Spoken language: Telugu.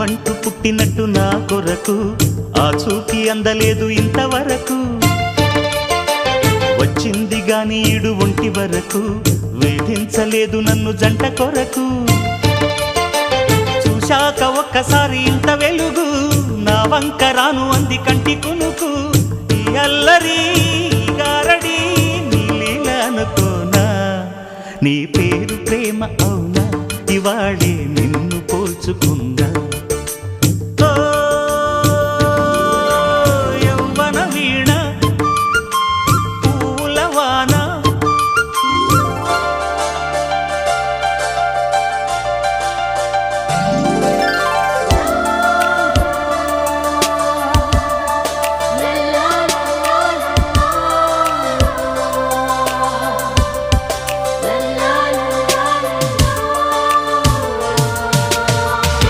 నువ్వంటూ పుట్టినట్టు నా కొరకు ఆ చూపి అందలేదు ఇంతవరకు వచ్చింది గాని ఈడు ఒంటి వరకు వేధించలేదు నన్ను జంట కొరకు చూశాక ఒక్కసారి ఇంత వెలుగు నా వంక రాను అంది కంటి కునుకు ఈ అల్లరి గారడి నీలీలనుకోనా నీ పేరు ప్రేమ అవునా ఇవాళే నిన్ను పోల్చుకుందా